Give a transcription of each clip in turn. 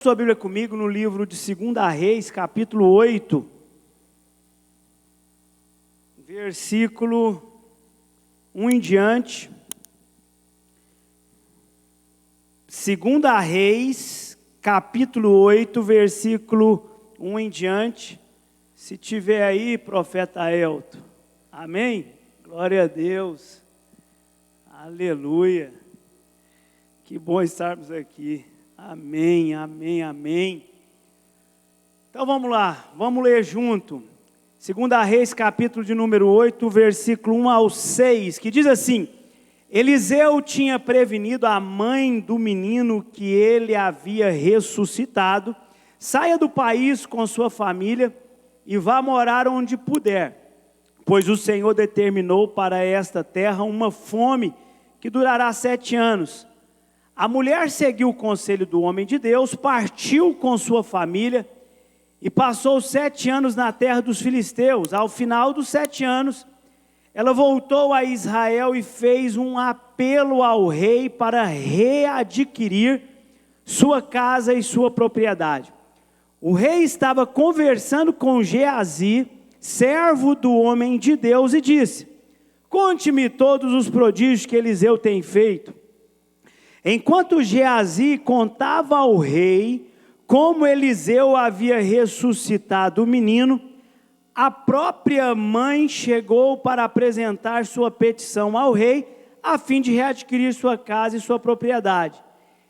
Sua Bíblia comigo no livro de 2 Reis, capítulo 8, versículo 1 em diante. 2 Reis, capítulo 8, versículo 1 em diante. Se tiver aí, profeta Elton. Amém? Glória a Deus. Aleluia. Que bom estarmos aqui. Amém, amém, amém. Então vamos lá, vamos ler junto. 2 Reis, capítulo de número 8, versículo 1 ao 6, que diz assim: Eliseu tinha prevenido a mãe do menino que ele havia ressuscitado: saia do país com sua família e vá morar onde puder, pois o Senhor determinou para esta terra uma fome que durará 7 anos. A mulher seguiu o conselho do homem de Deus, partiu com sua família e passou 7 anos na terra dos filisteus. Ao final dos 7 anos, ela voltou a Israel e fez um apelo ao rei para readquirir sua casa e sua propriedade. O rei estava conversando com Geazi, servo do homem de Deus, e disse: conte-me todos os prodígios que Eliseu tem feito. Enquanto Geazi contava ao rei como Eliseu havia ressuscitado o menino, a própria mãe chegou para apresentar sua petição ao rei, a fim de readquirir sua casa e sua propriedade.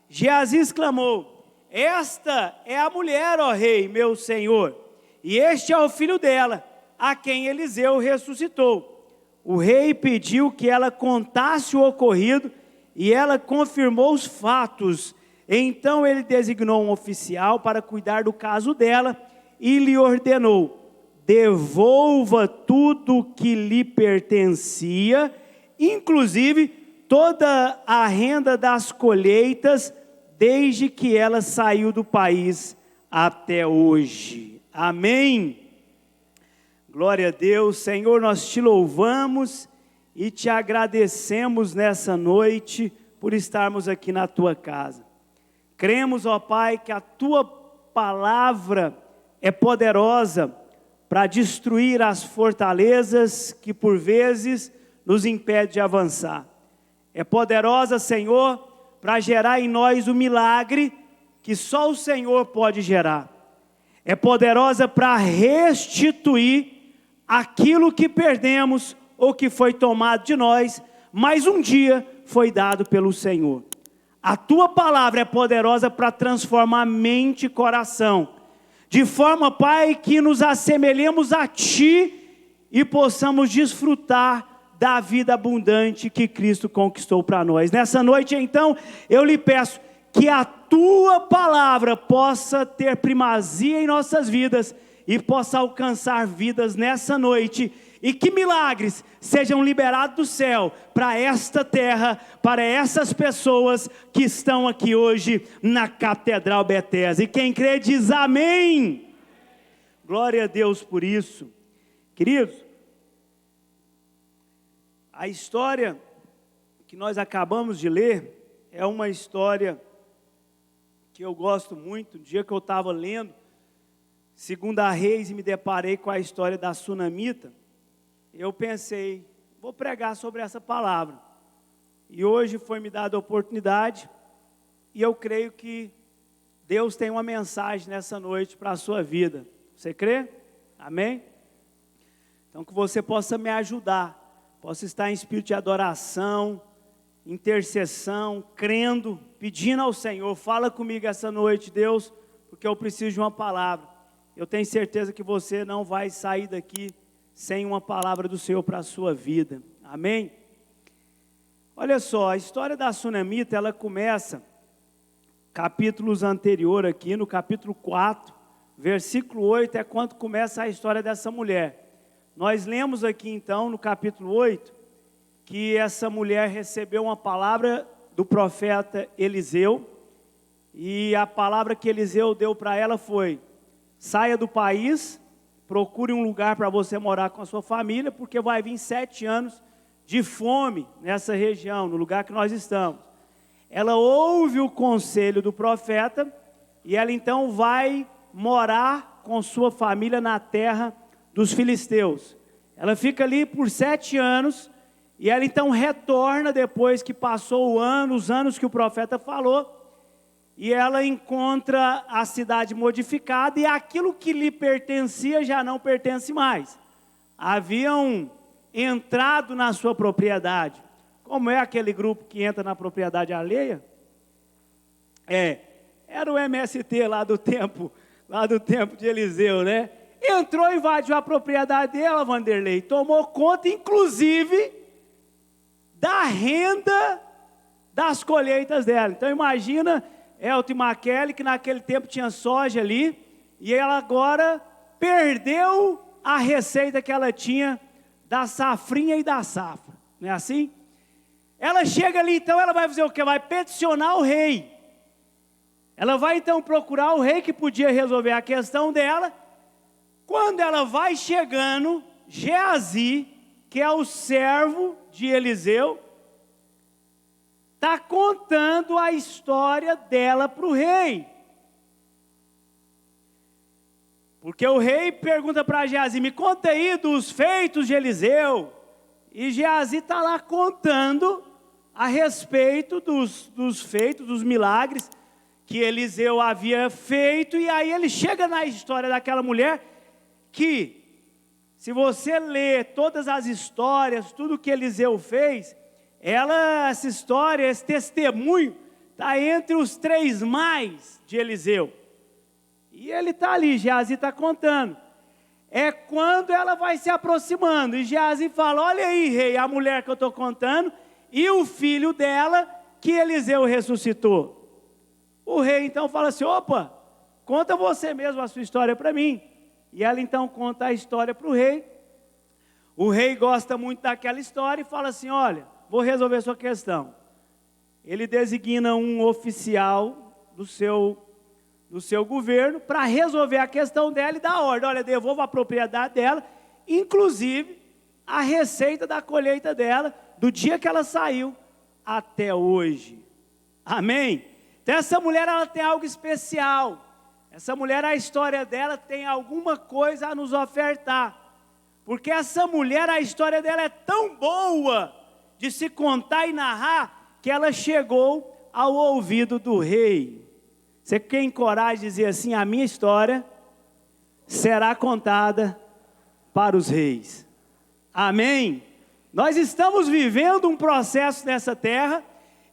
Geazi exclamou: esta é a mulher, ó rei, meu senhor, e este é o filho dela, a quem Eliseu ressuscitou. O rei pediu que ela contasse o ocorrido, e ela confirmou os fatos. Então ele designou um oficial para cuidar do caso dela e lhe ordenou: devolva tudo que lhe pertencia, inclusive toda a renda das colheitas, desde que ela saiu do país até hoje. Amém? Glória a Deus. Senhor, nós te louvamos e te agradecemos nessa noite por estarmos aqui na tua casa. Cremos, ó Pai, que a tua palavra é poderosa para destruir as fortalezas que por vezes nos impedem de avançar. É poderosa, Senhor, para gerar em nós o milagre que só o Senhor pode gerar. É poderosa para restituir aquilo que perdemos ou que foi tomado de nós, mas um dia foi dado pelo Senhor. A tua palavra é poderosa para transformar mente e coração, de forma, Pai, que nos assemelhemos a Ti e possamos desfrutar da vida abundante que Cristo conquistou para nós. Nessa noite, então, eu lhe peço que a tua palavra possa ter primazia em nossas vidas e possa alcançar vidas nessa noite, e que milagres sejam liberados do céu para esta terra, para essas pessoas que estão aqui hoje na Catedral Bethesda. E quem crê diz amém. Glória a Deus por isso. Queridos, a história que nós acabamos de ler é uma história que eu gosto muito. No dia que eu estava lendo 2 Reis e me deparei com a história da Sunamita, eu pensei, vou pregar sobre essa palavra. E hoje foi me dada a oportunidade, e eu creio que Deus tem uma mensagem nessa noite para a sua vida. Você crê? Amém? Então que você possa me ajudar, possa estar em espírito de adoração, intercessão, crendo, pedindo ao Senhor: fala comigo essa noite, Deus, porque eu preciso de uma palavra. Eu tenho certeza que você não vai sair daqui sem uma palavra do Senhor para a sua vida. Amém? Olha só, a história da Sunamita, ela começa capítulos anterior aqui, no capítulo 4, versículo 8, é quando começa a história dessa mulher. Nós lemos aqui então, no capítulo 8, que essa mulher recebeu uma palavra do profeta Eliseu, e a palavra que Eliseu deu para ela foi: saia do país, procure um lugar para você morar com a sua família, porque vai vir 7 anos de fome nessa região, no lugar que nós estamos. Ela ouve o conselho do profeta, e ela então vai morar com sua família na terra dos filisteus. Ela fica ali por 7 anos, e ela então retorna depois que passou os anos que o profeta falou, e ela encontra a cidade modificada, e aquilo que lhe pertencia já não pertence mais. Haviam entrado na sua propriedade. Como é aquele grupo que entra na propriedade alheia? Era o MST lá do tempo de Eliseu, né? Entrou, invadiu a propriedade dela, Vanderlei, tomou conta, inclusive, da renda das colheitas dela. Então imagina Elton e Maquele, que naquele tempo tinha soja ali, e ela agora perdeu a receita que ela tinha da safrinha e da safra, não é assim? Ela chega ali, então ela vai fazer o quê? Vai peticionar o rei. Ela vai então procurar o rei que podia resolver a questão dela. Quando ela vai chegando, Geazi, que é o servo de Eliseu, está contando a história dela para o rei. Porque o rei pergunta para Geazi, me conta aí dos feitos de Eliseu. E Geazi está lá contando a respeito dos feitos, dos milagres que Eliseu havia feito. E aí ele chega na história daquela mulher que, se você ler todas as histórias, tudo que Eliseu fez, essa história, esse testemunho, está entre os 3 mais de Eliseu. E ele está ali, Geazi está contando. É quando ela vai se aproximando, e Geazi fala, olha aí, rei, a mulher que eu estou contando, e o filho dela, que Eliseu ressuscitou. O rei então fala assim, opa, conta você mesmo a sua história para mim. E ela então conta a história para o rei. O rei gosta muito daquela história e fala assim, olha, vou resolver a sua questão. Ele designa um oficial do seu governo para resolver a questão dela e dar ordem. Olha, devolva a propriedade dela, inclusive a receita da colheita dela, do dia que ela saiu até hoje. Amém? Então essa mulher, ela tem algo especial. Essa mulher, a história dela tem alguma coisa a nos ofertar. Porque essa mulher, a história dela é tão boa de se contar e narrar, que ela chegou ao ouvido do rei. Você tem coragem de dizer assim, a minha história será contada para os reis. Amém? Nós estamos vivendo um processo nessa terra,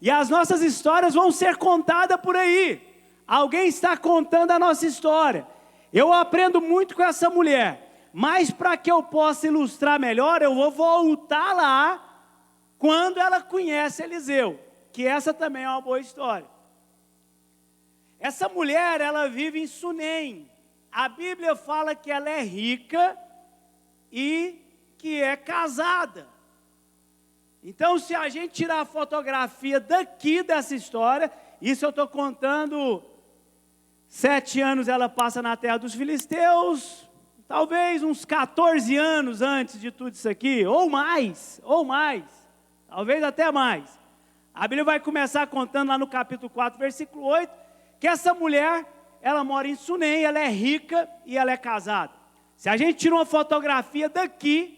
e as nossas histórias vão ser contadas por aí. Alguém está contando a nossa história. Eu aprendo muito com essa mulher, mas para que eu possa ilustrar melhor, eu vou voltar lá, quando ela conhece Eliseu, que essa também é uma boa história. Essa mulher, ela vive em Sunem. A Bíblia fala que ela é rica e que é casada. Então, se a gente tirar a fotografia daqui dessa história, isso eu estou contando, 7 anos ela passa na terra dos filisteus, talvez uns 14 anos antes de tudo isso aqui, ou mais, talvez até mais. A Bíblia vai começar contando lá no capítulo 4, versículo 8, que essa mulher, ela mora em Sunem, ela é rica e ela é casada. Se a gente tira uma fotografia daqui,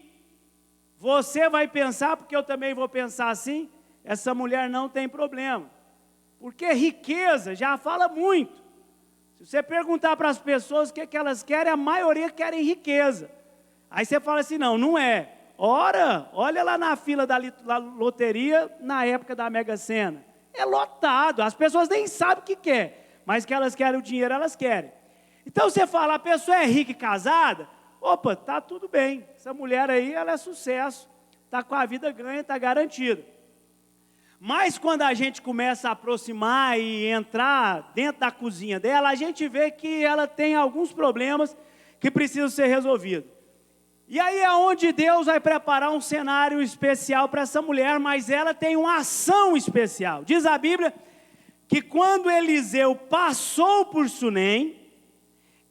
você vai pensar, porque eu também vou pensar assim, essa mulher não tem problema. Porque riqueza já fala muito. Se você perguntar para as pessoas o que elas querem, a maioria querem riqueza. Aí você fala assim, não é. Ora, olha lá na fila da loteria, na época da Mega Sena. É lotado, as pessoas nem sabem o que quer, mas que elas querem o dinheiro, elas querem. Então você fala, a pessoa é rica e casada, opa, tá tudo bem, essa mulher aí, ela é sucesso, tá com a vida ganha, tá garantida. Mas quando a gente começa a aproximar e entrar dentro da cozinha dela, a gente vê que ela tem alguns problemas que precisam ser resolvidos. E aí é onde Deus vai preparar um cenário especial para essa mulher, mas ela tem uma ação especial. Diz a Bíblia que quando Eliseu passou por Sunem,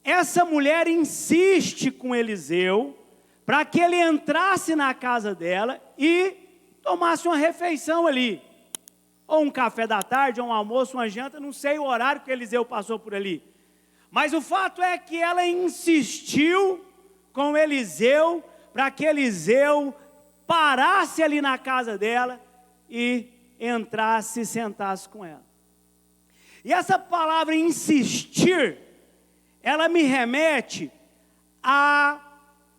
essa mulher insiste com Eliseu para que ele entrasse na casa dela e tomasse uma refeição ali. Ou um café da tarde, ou um almoço, uma janta, não sei o horário que Eliseu passou por ali. Mas o fato é que ela insistiu com Eliseu, para que Eliseu parasse ali na casa dela e entrasse e sentasse com ela. E essa palavra insistir, ela me remete a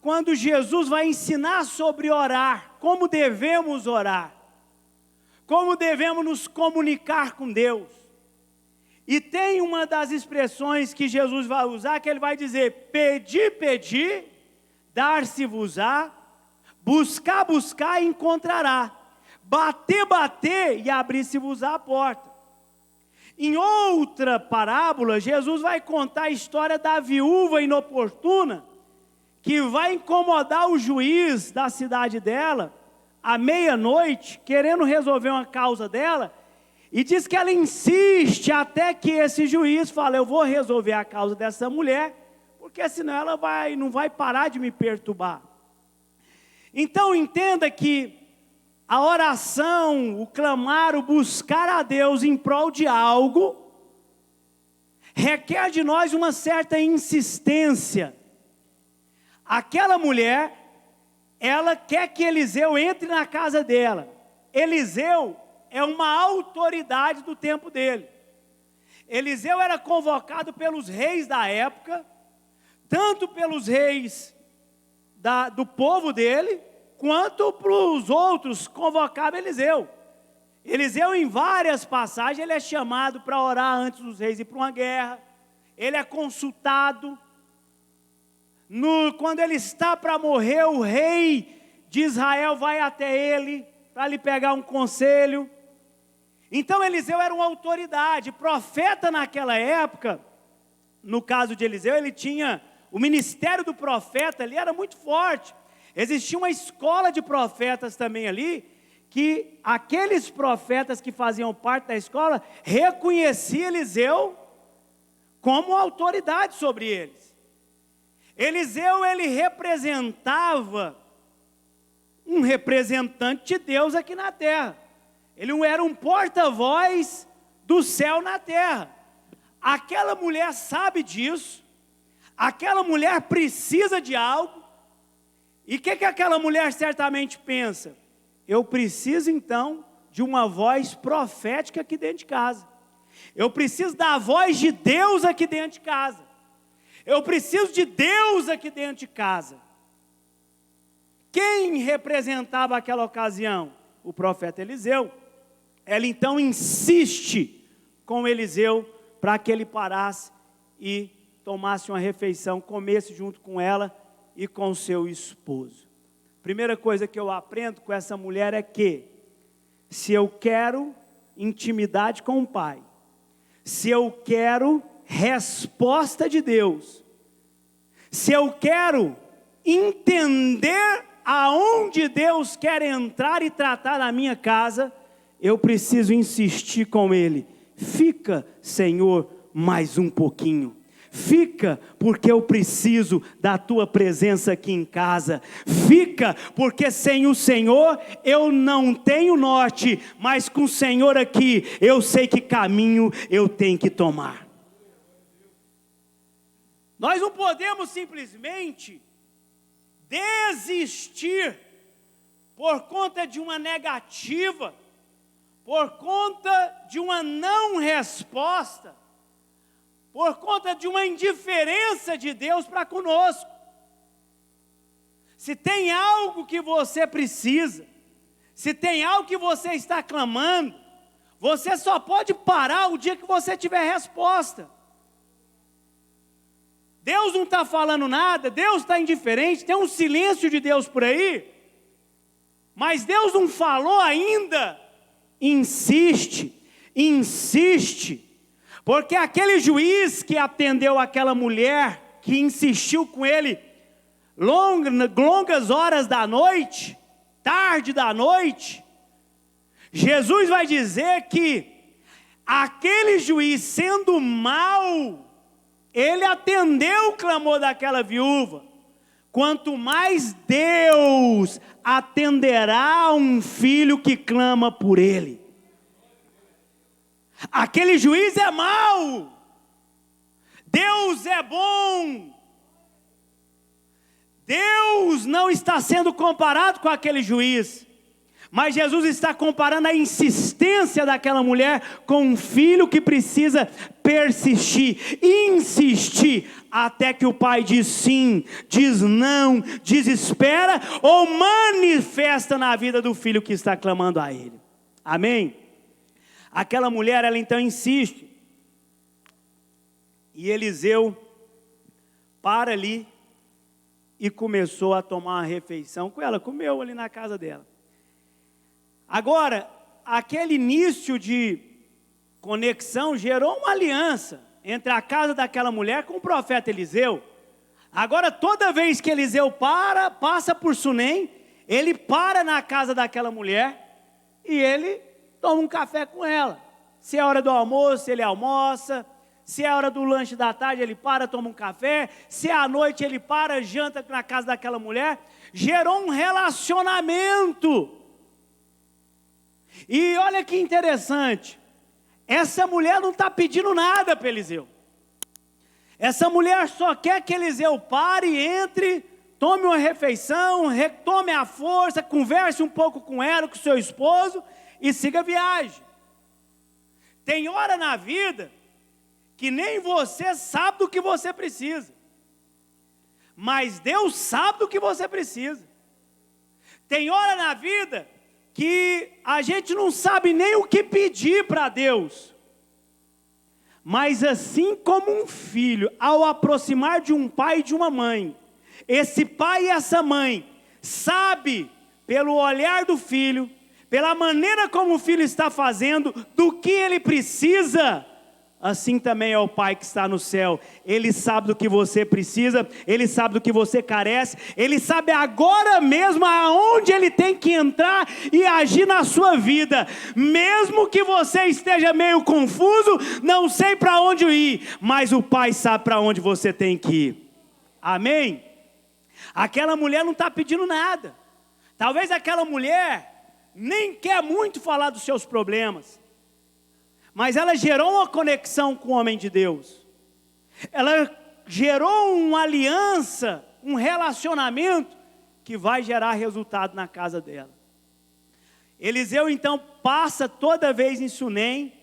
quando Jesus vai ensinar sobre orar, como devemos orar, como devemos nos comunicar com Deus. E tem uma das expressões que Jesus vai usar, que ele vai dizer: pedi, pedi, dar-se-vos-á, buscar, buscar e encontrará, bater, bater e abrir-se-vos-á a porta. Em outra parábola, Jesus vai contar a história da viúva inoportuna, que vai incomodar o juiz da cidade dela, à meia-noite, querendo resolver uma causa dela, e diz que ela insiste até que esse juiz fala: eu vou resolver a causa dessa mulher, porque senão ela não vai parar de me perturbar. Então entenda que a oração, o clamar, o buscar a Deus em prol de algo, requer de nós uma certa insistência. Aquela mulher, ela quer que Eliseu entre na casa dela. Eliseu é uma autoridade do tempo dele. Eliseu era convocado pelos reis da época, tanto pelos reis do povo dele, quanto para os outros convocava Eliseu. Eliseu, em várias passagens, ele é chamado para orar antes dos reis ir para uma guerra. Ele é consultado. Quando ele está para morrer, o rei de Israel vai até ele para lhe pegar um conselho. Então Eliseu era uma autoridade, profeta naquela época. No caso de Eliseu, ele tinha o ministério do profeta ali, era muito forte. Existia uma escola de profetas também ali, que aqueles profetas que faziam parte da escola reconheciam Eliseu como autoridade sobre eles. Eliseu, ele representava um representante de Deus aqui na terra. Ele era um porta-voz do céu na terra. Aquela mulher sabe disso, aquela mulher precisa de algo, e o que aquela mulher certamente pensa? Eu preciso então de uma voz profética aqui dentro de casa. Eu preciso da voz de Deus aqui dentro de casa. Eu preciso de Deus aqui dentro de casa. Quem representava aquela ocasião? O profeta Eliseu. Ela então insiste com Eliseu para que ele parasse e tomasse uma refeição, comesse junto com ela e com seu esposo. Primeira coisa que eu aprendo com essa mulher é que, se eu quero intimidade com o Pai, se eu quero resposta de Deus, se eu quero entender aonde Deus quer entrar e tratar na minha casa, eu preciso insistir com Ele. Fica, Senhor, mais um pouquinho. Fica, porque eu preciso da tua presença aqui em casa. Fica, porque sem o Senhor eu não tenho norte, mas com o Senhor aqui eu sei que caminho eu tenho que tomar. Nós não podemos simplesmente desistir por conta de uma negativa, por conta de uma não resposta, por conta de uma indiferença de Deus para conosco. Se tem algo que você precisa, se tem algo que você está clamando, você só pode parar o dia que você tiver resposta. Deus não está falando nada, Deus está indiferente, tem um silêncio de Deus por aí, mas Deus não falou ainda. Insiste, insiste. Porque aquele juiz que atendeu aquela mulher, que insistiu com ele longas horas da noite, tarde da noite, Jesus vai dizer que aquele juiz, sendo mau, ele atendeu o clamor daquela viúva. Quanto mais Deus atenderá um filho que clama por ele. Aquele juiz é mau. Deus é bom. Deus não está sendo comparado com aquele juiz, mas Jesus está comparando a insistência daquela mulher com um filho que precisa persistir, insistir, até que o pai diz sim, diz não, diz espera, ou manifesta na vida do filho que está clamando a ele. Amém? Aquela mulher, ela então insiste, e Eliseu para ali e começou a tomar uma refeição com ela, comeu ali na casa dela. Agora, aquele início de conexão gerou uma aliança entre a casa daquela mulher com o profeta Eliseu. Agora, toda vez que Eliseu passa por Sunem, ele para na casa daquela mulher e ele toma um café com ela. Se é hora do almoço, ele almoça. Se é hora do lanche da tarde, ele para, toma um café. Se é à noite, ele para, janta na casa daquela mulher. Gerou um relacionamento. E olha que interessante, essa mulher não está pedindo nada para Eliseu. Essa mulher só quer que Eliseu pare, entre, tome uma refeição, retome a força, converse um pouco com ela, com seu esposo e siga a viagem. Tem hora na vida que nem você sabe do que você precisa, mas Deus sabe do que você precisa. Tem hora na vida que a gente não sabe nem o que pedir para Deus, mas assim como um filho, ao aproximar de um pai e de uma mãe, esse pai e essa mãe sabe, pelo olhar do filho, pela maneira como o filho está fazendo, do que ele precisa, assim também é o Pai que está no céu. Ele sabe do que você precisa, Ele sabe do que você carece, Ele sabe agora mesmo aonde Ele tem que entrar e agir na sua vida. Mesmo que você esteja meio confuso, não sei para onde ir, mas o Pai sabe para onde você tem que ir. Amém? Aquela mulher não está pedindo nada. Talvez aquela mulher nem quer muito falar dos seus problemas, mas ela gerou uma conexão com o homem de Deus. Ela gerou uma aliança, um relacionamento que vai gerar resultado na casa dela. Eliseu então passa toda vez em Sunem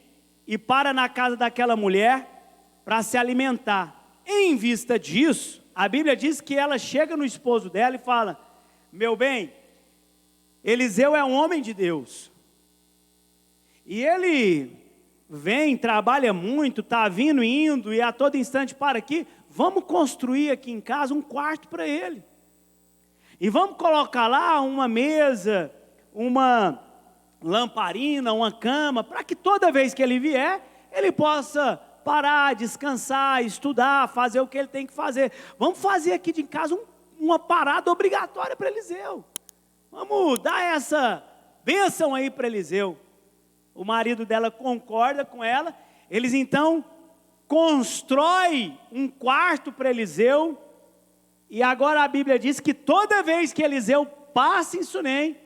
e para na casa daquela mulher para se alimentar. Em vista disso, a Bíblia diz que ela chega no esposo dela e fala: meu bem, Eliseu é um homem de Deus, e ele vem, trabalha muito, está vindo, indo, e a todo instante para aqui. Vamos construir aqui em casa um quarto para ele, e vamos colocar lá uma mesa, uma lamparina, uma cama, para que toda vez que ele vier, ele possa parar, descansar, estudar, fazer o que ele tem que fazer. Vamos fazer aqui de casa uma parada obrigatória para Eliseu. Vamos dar essa bênção aí para Eliseu. O marido dela concorda com ela. Eles então constroem um quarto para Eliseu. E agora a Bíblia diz que toda vez que Eliseu passa em Sunem,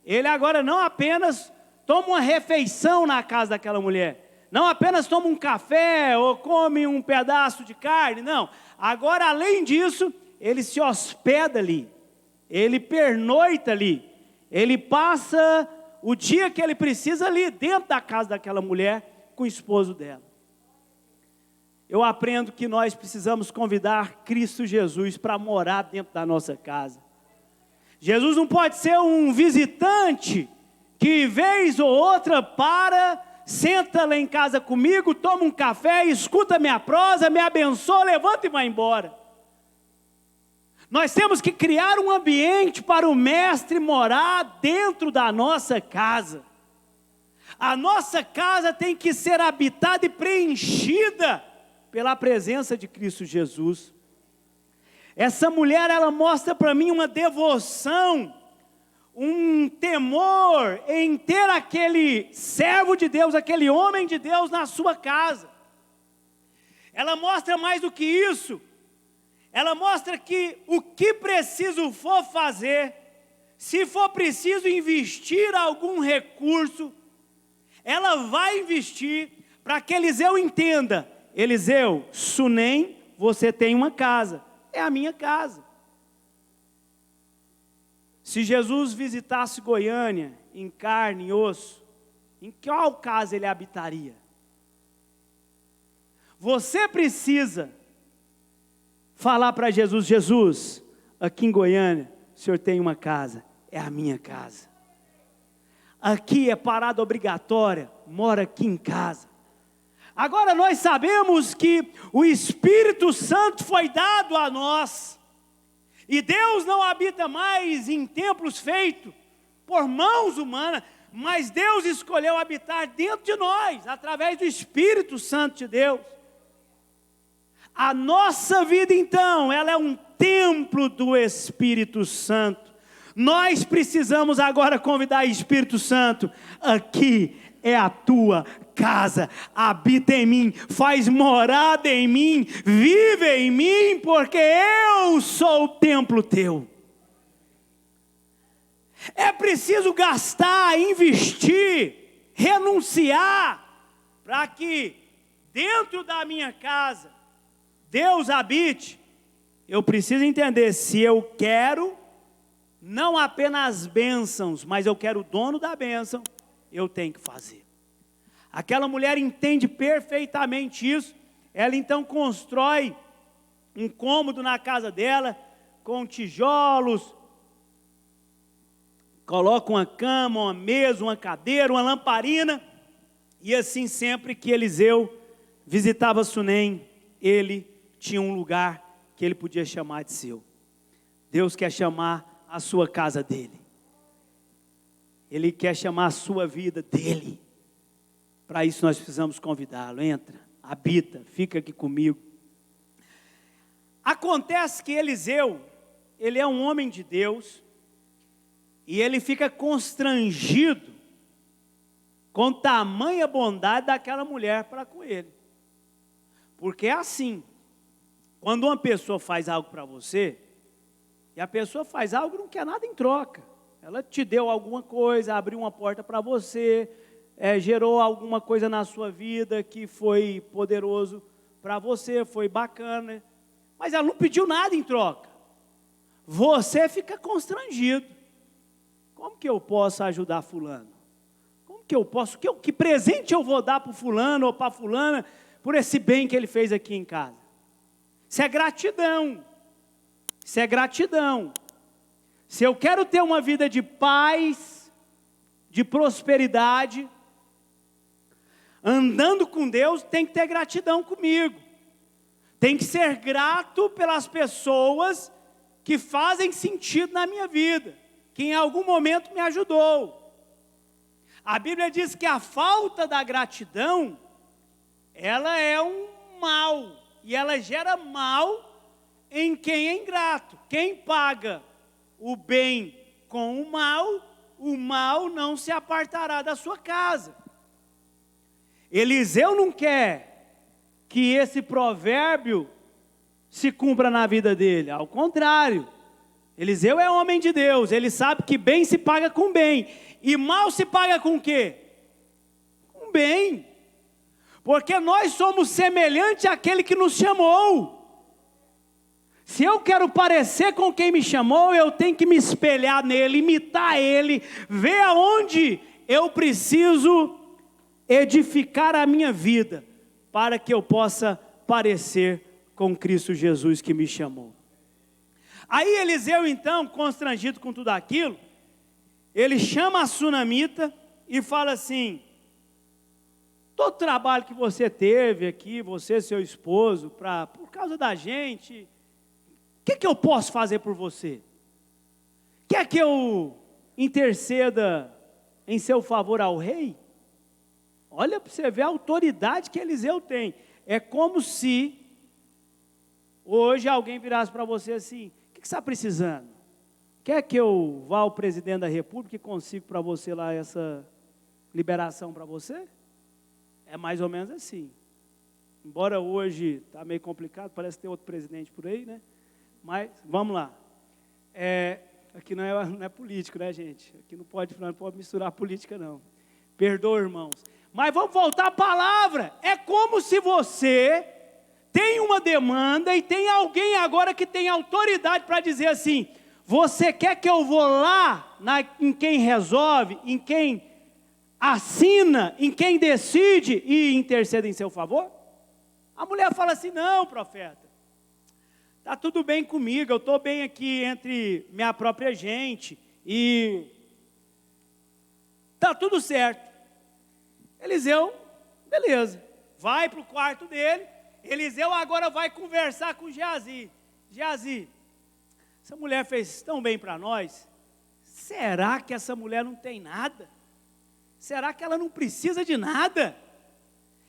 ele agora não apenas toma uma refeição na casa daquela mulher, não apenas toma um café ou come um pedaço de carne, não. Agora, além disso, ele se hospeda ali, ele pernoita ali, ele passa o dia que ele precisa ali dentro da casa daquela mulher com o esposo dela. Eu aprendo que nós precisamos convidar Cristo Jesus para morar dentro da nossa casa. Jesus não pode ser um visitante que vez ou outra para, senta lá em casa comigo, toma um café, escuta minha prosa, me abençoa, levanta e vai embora. Nós temos que criar um ambiente para o mestre morar dentro da nossa casa. A nossa casa tem que ser habitada e preenchida pela presença de Cristo Jesus. Essa mulher, ela mostra para mim uma devoção, um temor em ter aquele servo de Deus, aquele homem de Deus na sua casa. Ela mostra mais do que isso. Ela mostra que o que preciso for fazer, se for preciso investir algum recurso, ela vai investir para que Eliseu entenda Eliseu, Sunem, você tem uma casa, é a minha casa. Se Jesus visitasse Goiânia, em carne e osso, em qual casa ele habitaria? Você precisa falar para Jesus: Jesus, aqui em Goiânia, o Senhor tem uma casa, é a minha casa. Aqui é parada obrigatória, mora aqui em casa. Agora nós sabemos que o Espírito Santo foi dado a nós, e Deus não habita mais em templos feitos por mãos humanas, mas Deus escolheu habitar dentro de nós, através do Espírito Santo de Deus. A nossa vida então, ela é um templo do Espírito Santo. Nós precisamos agora convidar o Espírito Santo: aqui é a tua casa, habita em mim, faz morada em mim, vive em mim, porque eu sou o templo teu. É preciso gastar, investir, renunciar, para que dentro da minha casa Deus habite. Eu preciso entender, se eu quero não apenas bênçãos, mas eu quero o dono da bênção, eu tenho que fazer. Aquela mulher entende perfeitamente isso. Ela então constrói um cômodo na casa dela, com tijolos, coloca uma cama, uma mesa, uma cadeira, uma lamparina, e assim sempre que Eliseu visitava Sunem, ele tinha um lugar que ele podia chamar de seu. Deus quer chamar a sua casa dele. Ele quer chamar a sua vida dele. Para isso nós precisamos convidá-lo. Entra, habita, fica aqui comigo. Acontece que Eliseu, ele é um homem de Deus, e ele fica constrangido com tamanha bondade daquela mulher para com ele. Porque é assim, quando uma pessoa faz algo para você, e a pessoa faz algo e não quer nada em troca, ela te deu alguma coisa, abriu uma porta para você, gerou alguma coisa na sua vida que foi poderoso para você, foi bacana, mas ela não pediu nada em troca. Você fica constrangido. Como que eu posso ajudar fulano? Como que eu posso, que presente eu vou dar para o fulano ou para a fulana por esse bem que ele fez aqui em casa? Isso é gratidão. Isso é gratidão. Se eu quero ter uma vida de paz, de prosperidade, andando com Deus, tem que ter gratidão comigo. Tem que ser grato pelas pessoas que fazem sentido na minha vida, que em algum momento me ajudou. A Bíblia diz que a falta da gratidão, ela é um mal, e ela gera mal em quem é ingrato. Quem paga o bem com o mal não se apartará da sua casa. Eliseu não quer que esse provérbio se cumpra na vida dele, ao contrário. Eliseu é homem de Deus, ele sabe que bem se paga com bem, e mal se paga com o quê? Com bem, porque nós somos semelhantes àquele que nos chamou. Se eu quero parecer com quem me chamou, eu tenho que me espelhar nele, imitar ele, ver aonde eu preciso edificar a minha vida, para que eu possa parecer com Cristo Jesus que me chamou. Aí Eliseu então, constrangido com tudo aquilo, ele chama a sunamita e fala assim: todo o trabalho que você teve aqui, você e seu esposo, por causa da gente, o que eu posso fazer por você? Quer que eu interceda em seu favor ao rei? Olha para você ver a autoridade que Eliseu tem. É como se hoje alguém virasse para você assim: o que você está precisando? Quer que eu vá ao presidente da república e consiga para você lá essa liberação para você? É mais ou menos assim. Embora hoje está meio complicado, parece ter outro presidente por aí, né? Mas vamos lá. Aqui não é político, né, gente? Aqui não pode misturar política, não. Perdoa, irmãos. Mas vamos voltar à palavra. É como se você tem uma demanda e tem alguém agora que tem autoridade para dizer assim: você quer que eu vou lá em quem resolve, em quem assina, em quem decide e intercede em seu favor? A mulher fala assim: não, profeta, está tudo bem comigo, eu estou bem aqui entre minha própria gente e está tudo certo. Eliseu, beleza, vai para o quarto dele. Eliseu agora vai conversar com Geazi. Geazi, essa mulher fez tão bem para nós, será que essa mulher não tem nada? Será que ela não precisa de nada?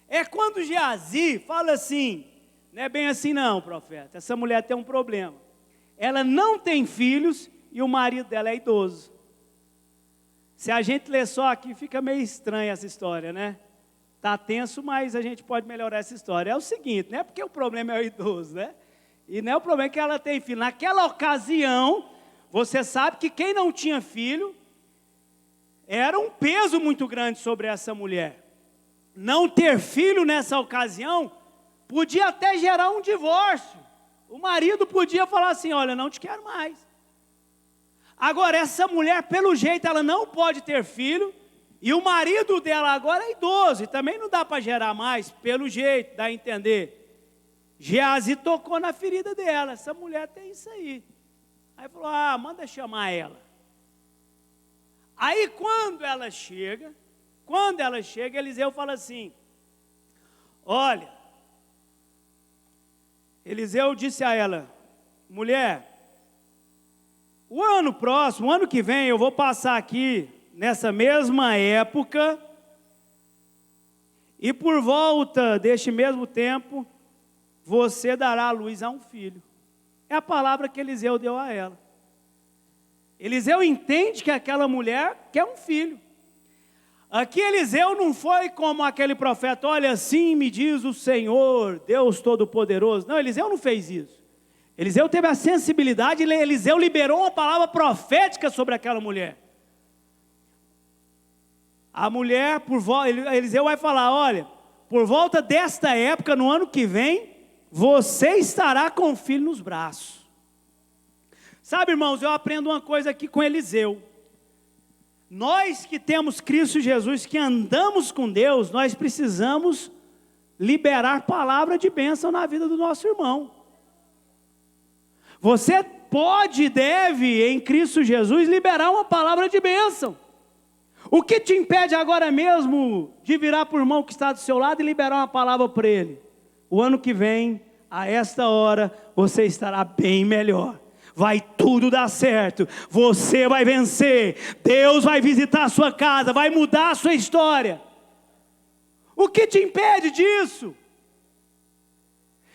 É quando Geazi fala assim: não é bem assim não, profeta, essa mulher tem um problema, ela não tem filhos e o marido dela é idoso. Se a gente ler só aqui, fica meio estranha essa história, né? Está tenso, mas a gente pode melhorar essa história. É o seguinte, não é porque o problema é o idoso, né? E não é o problema que ela tem filho. Naquela ocasião, você sabe que quem não tinha filho, era um peso muito grande sobre essa mulher. Não ter filho nessa ocasião, podia até gerar um divórcio. O marido podia falar assim: olha, não te quero mais. Agora, essa mulher, pelo jeito, ela não pode ter filho, e o marido dela agora é idoso, e também não dá para gerar mais, pelo jeito, dá a entender. Geazi tocou na ferida dela, essa mulher tem isso aí. Aí falou: ah, manda chamar ela. Aí quando ela chega, Eliseu fala assim: olha, Eliseu disse a ela: mulher, o ano próximo, o ano que vem, eu vou passar aqui, nessa mesma época, e por volta deste mesmo tempo, você dará à luz a um filho. É a palavra que Eliseu deu a ela. Eliseu entende que aquela mulher quer um filho. Aqui Eliseu não foi como aquele profeta: olha, assim me diz o Senhor, Deus Todo-Poderoso. Não, Eliseu não fez isso. Eliseu teve a sensibilidade, Eliseu liberou uma palavra profética sobre aquela mulher. A mulher, Eliseu vai falar: olha, por volta desta época, no ano que vem, você estará com o filho nos braços. Sabe, irmãos, eu aprendo uma coisa aqui com Eliseu. Nós que temos Cristo Jesus, que andamos com Deus, nós precisamos liberar palavra de bênção na vida do nosso irmão. Você pode e deve, em Cristo Jesus, liberar uma palavra de bênção. O que te impede agora mesmo de virar para o irmão que está do seu lado e liberar uma palavra para ele? O ano que vem, a esta hora, você estará bem melhor. Vai tudo dar certo, você vai vencer, Deus vai visitar a sua casa, vai mudar a sua história. O que te impede disso?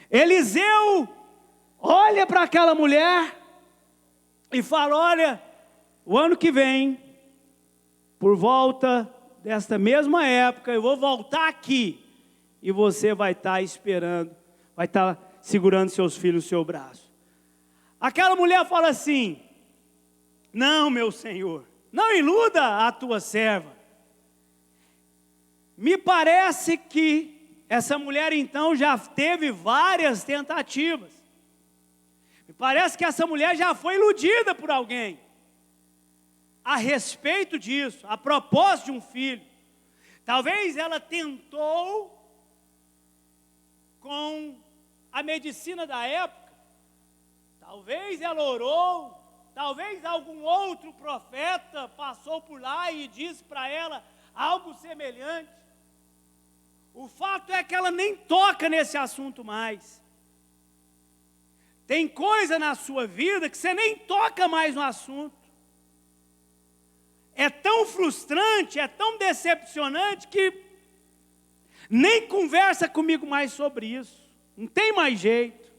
Eliseu olha para aquela mulher e fala: olha, o ano que vem, por volta desta mesma época, eu vou voltar aqui, e você vai estar esperando, vai estar segurando seus filhos no seu braço. Aquela mulher fala assim: não, meu senhor, não iluda a tua serva. Me parece que essa mulher então já teve várias tentativas. Me parece que essa mulher já foi iludida por alguém a respeito disso, a propósito de um filho. Talvez ela tentou com a medicina da época, talvez ela orou, talvez algum outro profeta passou por lá e disse para ela algo semelhante. O fato é que ela nem toca nesse assunto mais. Tem coisa na sua vida que você nem toca mais no assunto. É tão frustrante, é tão decepcionante que nem conversa comigo mais sobre isso. Não tem mais jeito.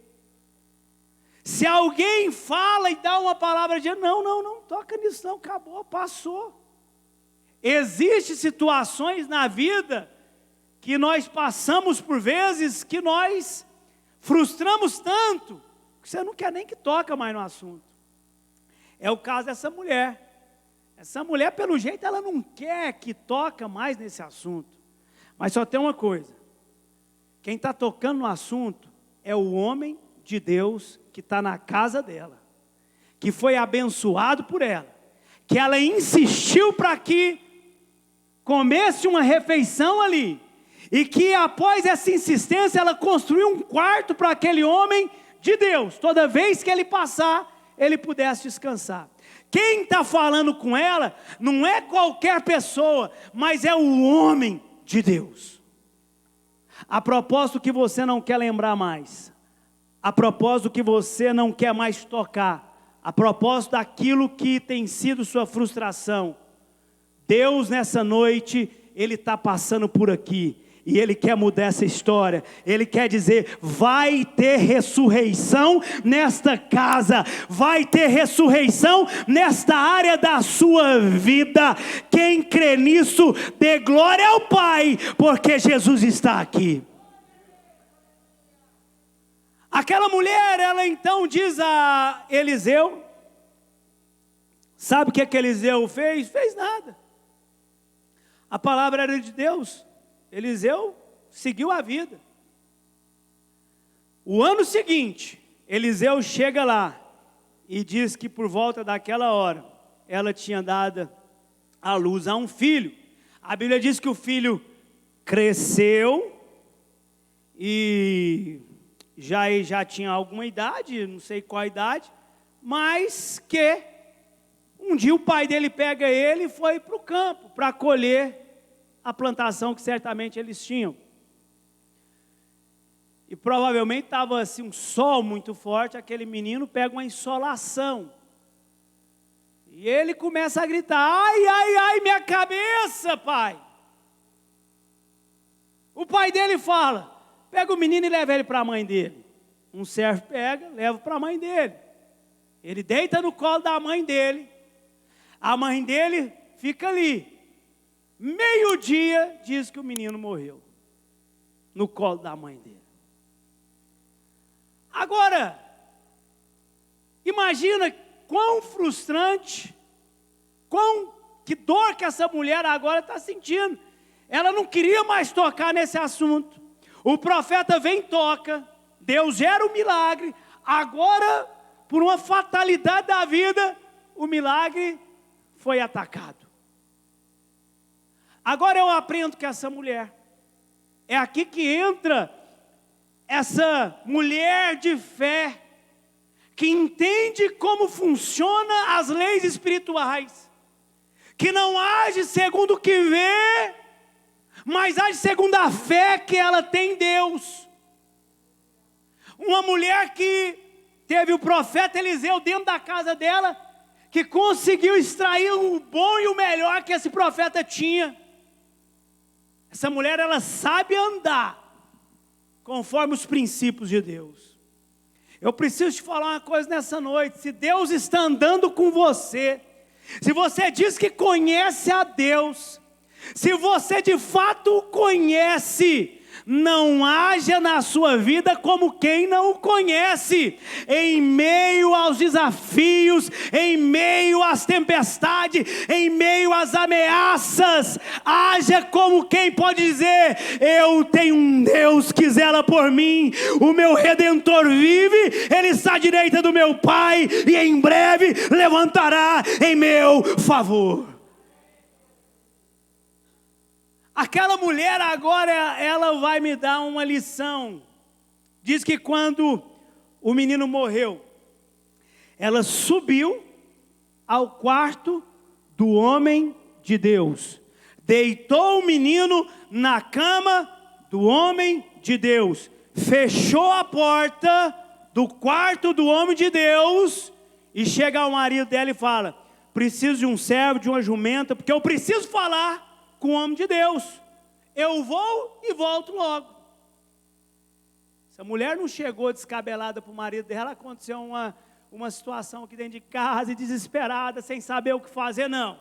Se alguém fala e dá uma palavra de não toca nisso não, acabou, passou. Existem situações na vida que nós passamos por vezes que nós frustramos tanto que você não quer nem que toca mais no assunto. É o caso dessa mulher. Essa mulher, pelo jeito, ela não quer que toca mais nesse assunto. Mas só tem uma coisa: quem está tocando no assunto é o homem de Deus que está na casa dela, que foi abençoado por ela, que ela insistiu para que comesse uma refeição ali, e que após essa insistência ela construiu um quarto para aquele homem de Deus, toda vez que ele passar, ele pudesse descansar. Quem está falando com ela não é qualquer pessoa, mas é o homem de Deus. A propósito que você não quer lembrar mais, a propósito que você não quer mais tocar, a propósito daquilo que tem sido sua frustração, Deus nessa noite, Ele está passando por aqui, e Ele quer mudar essa história. Ele quer dizer: vai ter ressurreição nesta casa, vai ter ressurreição nesta área da sua vida. Quem crê nisso, dê glória ao Pai, porque Jesus está aqui. Aquela mulher, ela então diz a Eliseu, sabe o que Eliseu fez? Fez nada. A palavra era de Deus. Eliseu seguiu a vida. O ano seguinte, Eliseu chega lá e diz que por volta daquela hora, ela tinha dado à luz a um filho. A Bíblia diz que o filho cresceu e já tinha alguma idade, não sei qual idade, mas que um dia o pai dele pega ele e foi para o campo para colher a plantação que certamente eles tinham. E provavelmente estava assim um sol muito forte, aquele menino pega uma insolação. E ele começa a gritar: ai, ai, ai, minha cabeça, pai. O pai dele fala: pega o menino e leva ele para a mãe dele. Um servo pega, leva para a mãe dele. Ele deita no colo da mãe dele. A mãe dele fica ali. Meio-dia diz que o menino morreu no colo da mãe dele. Agora, imagina quão frustrante, que dor que essa mulher agora está sentindo. Ela não queria mais tocar nesse assunto. O profeta vem e toca, Deus gera um milagre. Agora, por uma fatalidade da vida, o milagre foi atacado. Agora eu aprendo que essa mulher, é aqui que entra essa mulher de fé, que entende como funciona as leis espirituais, que não age segundo o que vê, mas age segundo a fé que ela tem em Deus. Uma mulher que teve o profeta Eliseu dentro da casa dela, que conseguiu extrair o bom e o melhor que esse profeta tinha. Essa mulher, ela sabe andar conforme os princípios de Deus. Eu preciso te falar uma coisa nessa noite: se Deus está andando com você, se você diz que conhece a Deus, se você de fato o conhece, não haja na sua vida como quem não o conhece. Em meio aos desafios, em meio às tempestades, em meio às ameaças, haja como quem pode dizer: eu tenho um Deus que zela por mim, o meu Redentor vive, Ele está à direita do meu Pai, e em breve levantará em meu favor. Aquela mulher agora, ela vai me dar uma lição. Diz que quando o menino morreu, ela subiu ao quarto do homem de Deus, deitou o menino na cama do homem de Deus, fechou a porta do quarto do homem de Deus, e chega ao marido dela e fala: preciso de um servo, de uma jumenta, porque eu preciso falar com o homem de Deus. Eu vou e volto logo. Essa mulher não chegou descabelada para o marido dela, aconteceu uma situação aqui dentro de casa, e desesperada, sem saber o que fazer, não.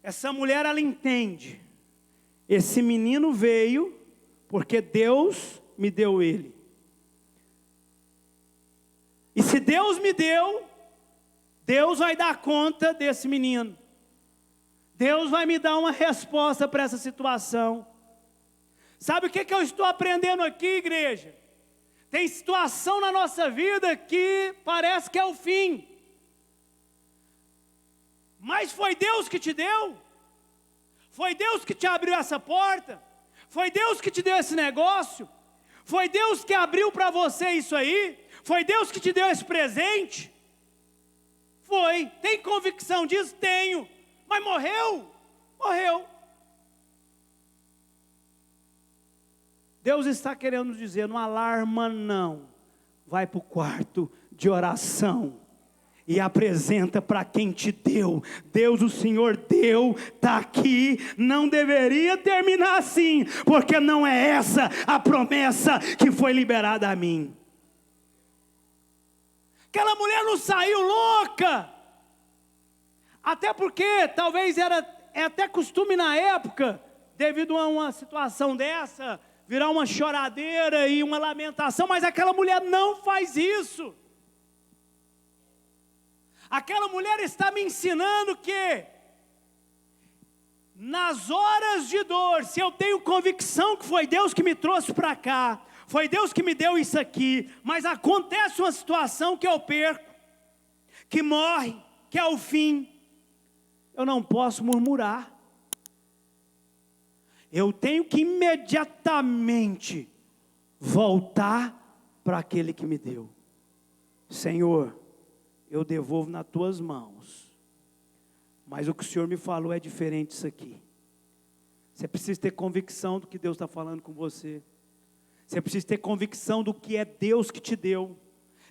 Essa mulher, ela entende: esse menino veio porque Deus me deu ele. E se Deus me deu, Deus vai dar conta desse menino. Deus vai me dar uma resposta para essa situação. Sabe o que eu estou aprendendo aqui, igreja? Tem situação na nossa vida que parece que é o fim. Mas foi Deus que te deu? Foi Deus que te abriu essa porta? Foi Deus que te deu esse negócio? Foi Deus que abriu para você isso aí? Foi Deus que te deu esse presente? Foi. Tem convicção disso? Tenho. Mas morreu? Morreu. Deus está querendo nos dizer, não alarma não. Vai para o quarto de oração e apresenta para quem te deu. Deus, o Senhor deu, está aqui. Não deveria terminar assim, porque não é essa a promessa que foi liberada a mim. Aquela mulher não saiu louca. Até porque talvez é até costume na época, devido a uma situação dessa, virar uma choradeira e uma lamentação, mas aquela mulher não faz isso. Aquela mulher está me ensinando que, nas horas de dor, se eu tenho convicção que foi Deus que me trouxe para cá, foi Deus que me deu isso aqui, mas acontece uma situação que eu perco, que morre, que é o fim, eu não posso murmurar. Eu tenho que imediatamente voltar para aquele que me deu. Senhor, eu devolvo nas tuas mãos. Mas o que o Senhor me falou é diferente disso aqui. Você precisa ter convicção do que Deus está falando com você. Você precisa ter convicção do que é Deus que te deu.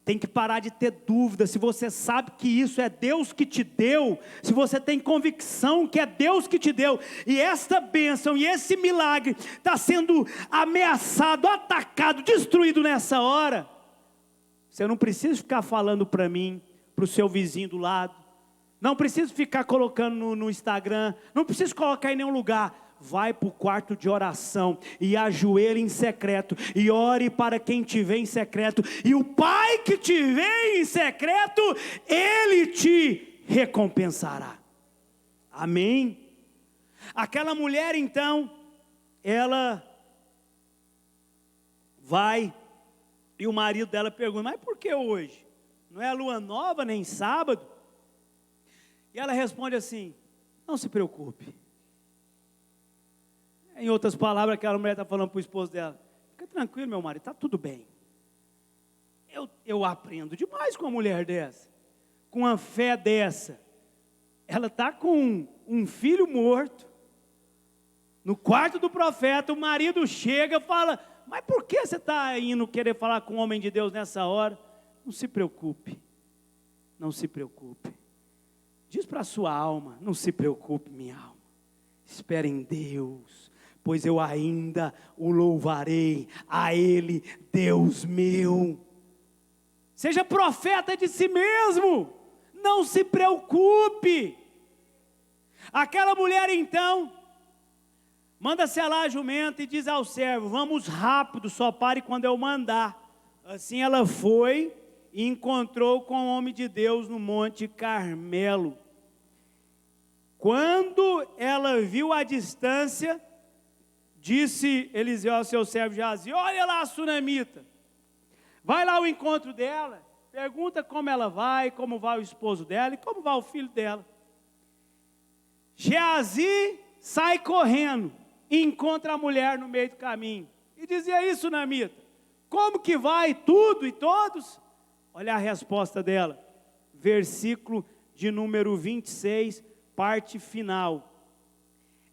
Tem que parar de ter dúvida. Se você sabe que isso é Deus que te deu, se você tem convicção que é Deus que te deu, e esta bênção e esse milagre está sendo ameaçado, atacado, destruído nessa hora, você não precisa ficar falando para mim, para o seu vizinho do lado, não precisa ficar colocando no Instagram, não precisa colocar em nenhum lugar. Vai para o quarto de oração e ajoelhe em secreto e ore para quem te vê em secreto, e o Pai que te vê em secreto, Ele te recompensará. Amém? Aquela mulher então, ela vai e o marido dela pergunta, mas por que hoje? Não é lua nova nem sábado? E ela responde assim, não se preocupe. Em outras palavras, aquela mulher está falando para o esposo dela, fica tranquilo, meu marido, está tudo bem. Eu aprendo demais com uma mulher dessa, com uma fé dessa. Ela está com um filho morto, no quarto do profeta, o marido chega e fala, mas por que você está indo querer falar com o homem de Deus nessa hora? Não se preocupe, não se preocupe. Diz para a sua alma, não se preocupe, minha alma, espere em Deus, pois eu ainda o louvarei, a Ele, Deus meu. Seja profeta de si mesmo, não se preocupe. Aquela mulher então, manda selar a jumenta e diz ao servo, vamos rápido, só pare quando eu mandar. Assim ela foi e encontrou com o homem de Deus no Monte Carmelo. Quando ela viu a distância, disse Eliseu ao seu servo Geazi, olha lá a sunamita, vai lá ao encontro dela, pergunta como ela vai, como vai o esposo dela e como vai o filho dela. Geazi sai correndo e encontra a mulher no meio do caminho e dizia isso, sunamita, como que vai tudo e todos? Olha a resposta dela, versículo de número 26, parte final.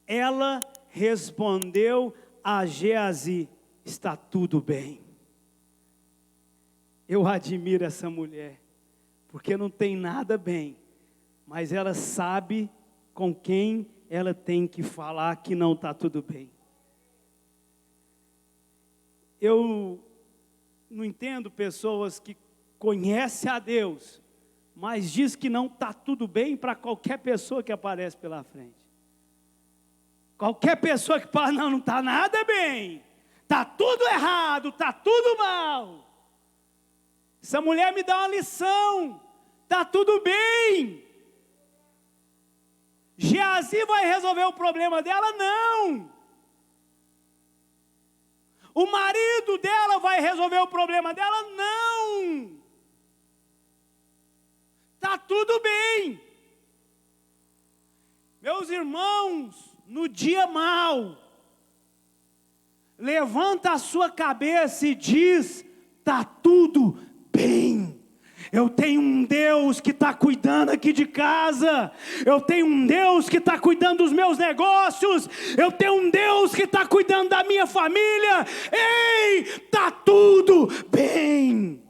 Ela respondeu a Geazi, está tudo bem. Eu admiro essa mulher, porque não tem nada bem, mas ela sabe com quem ela tem que falar que não está tudo bem. Eu não entendo pessoas que conhecem a Deus, mas diz que não está tudo bem para qualquer pessoa que aparece pela frente. Qualquer pessoa que fala, não está nada bem, está tudo errado, está tudo mal. Essa mulher me dá uma lição, está tudo bem. Geazi vai resolver o problema dela? Não. O marido dela vai resolver o problema dela? Não. Está tudo bem. Meus irmãos, no dia mau, levanta a sua cabeça e diz: está tudo bem. Eu tenho um Deus que está cuidando aqui de casa. Eu tenho um Deus que está cuidando dos meus negócios. Eu tenho um Deus que está cuidando da minha família. Ei, está tudo bem.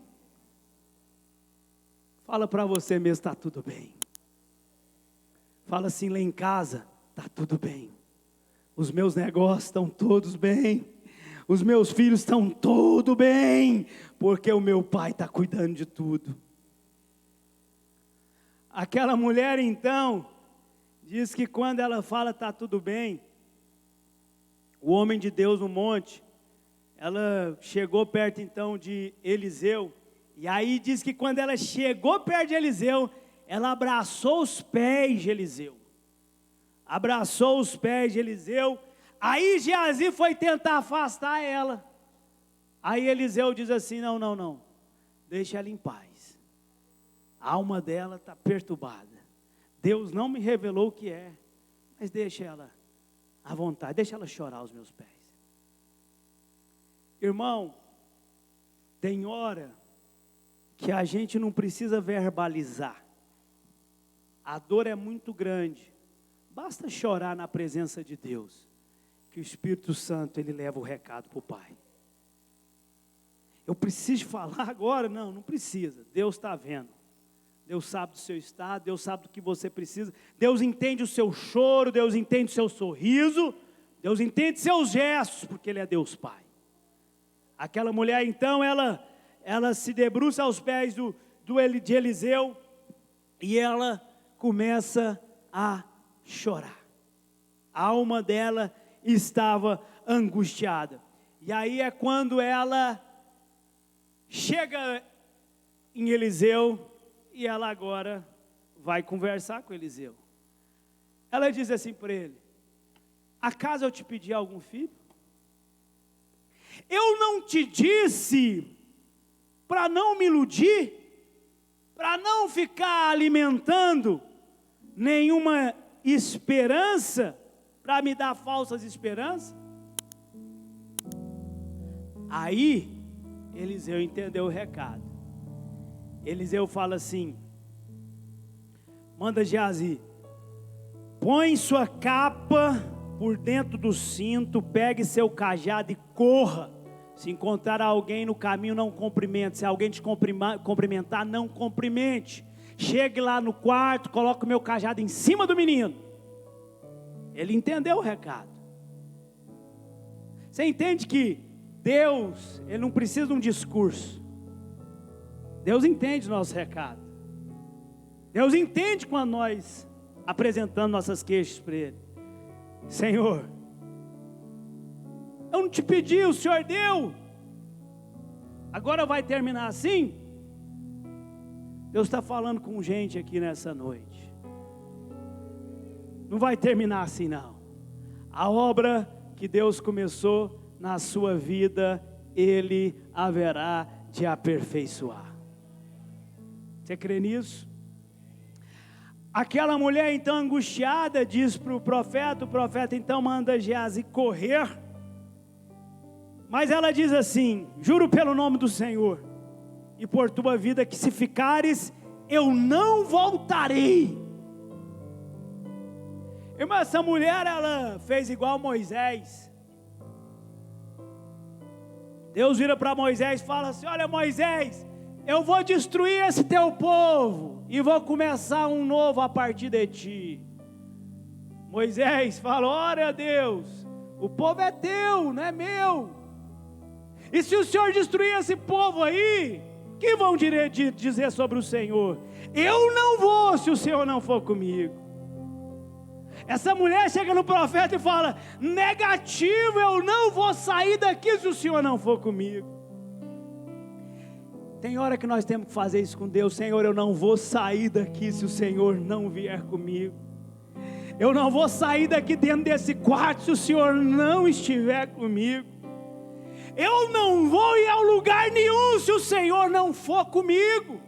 Fala para você mesmo, está tudo bem. Fala assim, lá em casa, está tudo bem. Os meus negócios estão todos bem. Os meus filhos estão todos bem. Porque o meu pai está cuidando de tudo. Aquela mulher então, diz que quando ela fala está tudo bem, o homem de Deus no monte, ela chegou perto então de Eliseu, e aí diz que quando ela chegou perto de Eliseu, ela abraçou os pés de Eliseu. Abraçou os pés de Eliseu, aí Geazi foi tentar afastar ela. Aí Eliseu diz assim, não, deixa ela em paz. A alma dela está perturbada. Deus não me revelou o que é, mas deixa ela à vontade, deixa ela chorar aos meus pés. Irmão, tem hora que a gente não precisa verbalizar. A dor é muito grande. Basta chorar na presença de Deus, que o Espírito Santo, ele leva o recado para o Pai. Eu preciso falar agora? Não precisa. Deus está vendo. Deus sabe do seu estado, Deus sabe do que você precisa. Deus entende o seu choro, Deus entende o seu sorriso, Deus entende seus gestos, porque Ele é Deus Pai. Aquela mulher então, ela se debruça aos pés de Eliseu, e ela começa a chorar. A alma dela estava angustiada. E aí é quando ela chega em Eliseu, e ela agora vai conversar com Eliseu. Ela diz assim para ele: acaso eu te pedi algum filho? Eu não te disse para não me iludir, para não ficar alimentando nenhuma esperança, para me dar falsas esperanças? Aí Eliseu entendeu o recado. Eliseu fala assim: manda Geazi, põe sua capa por dentro do cinto, pegue seu cajado e corra. Se encontrar alguém no caminho, não cumprimente. Se alguém te cumprimentar, não cumprimente. Chegue lá no quarto, coloque o meu cajado em cima do menino. Ele entendeu o recado. Você entende que Deus, Ele não precisa de um discurso. Deus entende o nosso recado. Deus entende quando nós apresentamos nossas queixas para Ele. Senhor, eu não te pedi, o Senhor deu. Agora vai terminar assim? Deus está falando com gente aqui nessa noite. Não vai terminar assim não. A obra que Deus começou na sua vida, Ele haverá de aperfeiçoar. Você crê nisso? Aquela mulher então angustiada diz para o profeta então manda Geazi correr, mas ela diz assim: juro pelo nome do Senhor e por tua vida que se ficares, eu não voltarei. Irmã, essa mulher ela fez igual Moisés. Deus vira para Moisés e fala assim: olha Moisés, eu vou destruir esse teu povo e vou começar um novo a partir de ti. Moisés fala: ora Deus, o povo é teu, não é meu. E se o Senhor destruir esse povo aí, o que vão dizer sobre o Senhor? Eu não vou se o Senhor não for comigo. Essa mulher chega no profeta e fala: negativo, eu não vou sair daqui se o Senhor não for comigo. Tem hora que nós temos que fazer isso com Deus: Senhor, eu não vou sair daqui se o Senhor não vier comigo. Eu não vou sair daqui dentro desse quarto se o Senhor não estiver comigo. Eu não vou ir ao lugar nenhum se o Senhor não for comigo.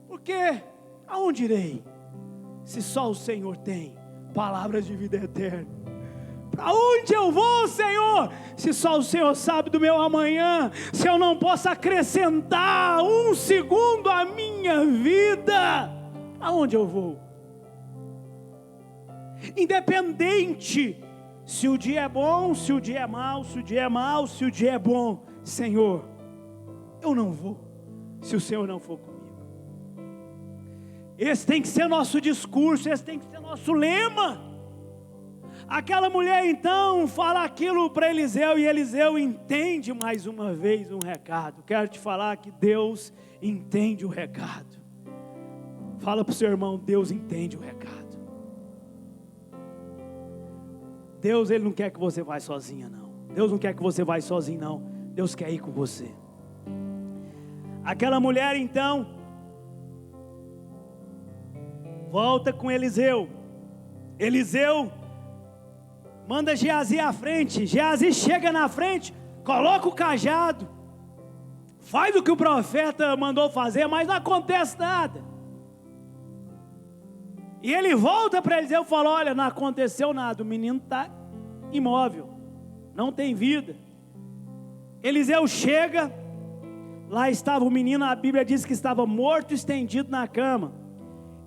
Porque aonde irei se só o Senhor tem palavras de vida eterna? Para onde eu vou, Senhor, se só o Senhor sabe do meu amanhã? Se eu não posso acrescentar um segundo à minha vida, aonde eu vou? Independente se o dia é bom, se o dia é mau, se o dia é mau, se o dia é bom, Senhor, eu não vou se o Senhor não for comigo. Esse tem que ser nosso discurso, esse tem que ser nosso lema. Aquela mulher então fala aquilo para Eliseu, e Eliseu entende mais uma vez um recado. Quero te falar que Deus entende o recado. Fala para o seu irmão: Deus entende o recado. Deus, Ele não quer que você vá sozinha, não. Deus não quer que você vá sozinho, não. Deus quer ir com você. Aquela mulher então volta com Eliseu. Eliseu manda Geazi à frente. Geazi chega na frente, coloca o cajado, faz o que o profeta mandou fazer, mas não acontece nada. E ele volta para Eliseu e fala: olha, não aconteceu nada, o menino está imóvel, não tem vida. Eliseu chega, lá estava o menino, a Bíblia diz que estava morto, estendido na cama.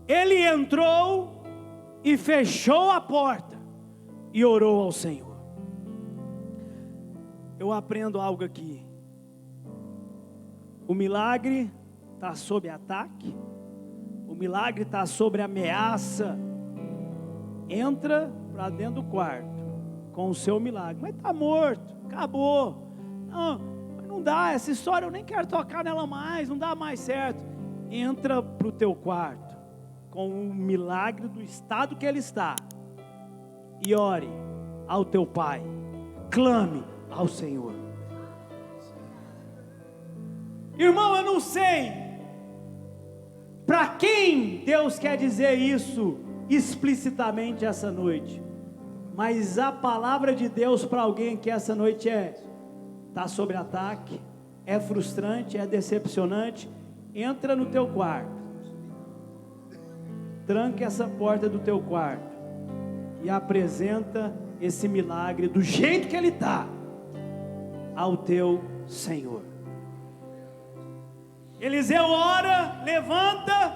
Ele entrou e fechou a porta e orou ao Senhor. Eu aprendo algo aqui. O milagre está sob ataque. O milagre está sobre ameaça. Entra para dentro do quarto com o seu milagre. Mas está morto, acabou. Não dá, essa história eu nem quero tocar nela mais, não dá mais certo. Entra para o teu quarto com o milagre do estado que ele está e ore ao teu Pai. Clame ao Senhor. Irmão, eu não sei para quem Deus quer dizer isso explicitamente essa noite, mas a palavra de Deus para alguém que essa noite está sob ataque, é frustrante, é decepcionante. Entra no teu quarto, tranca essa porta do teu quarto e apresenta esse milagre do jeito que ele está ao teu Senhor. Eliseu ora, levanta,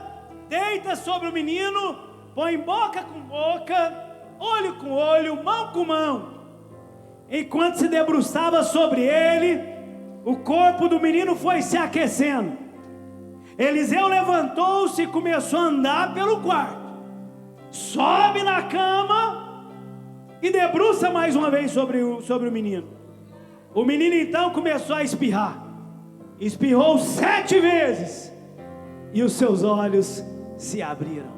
deita sobre o menino, põe boca com boca, olho com olho, mão com mão. Enquanto se debruçava sobre ele, o corpo do menino foi se aquecendo. Eliseu levantou-se e começou a andar pelo quarto, sobe na cama e debruça mais uma vez sobre o menino. O menino então começou a espirrar. Espirrou 7 vezes e os seus olhos se abriram.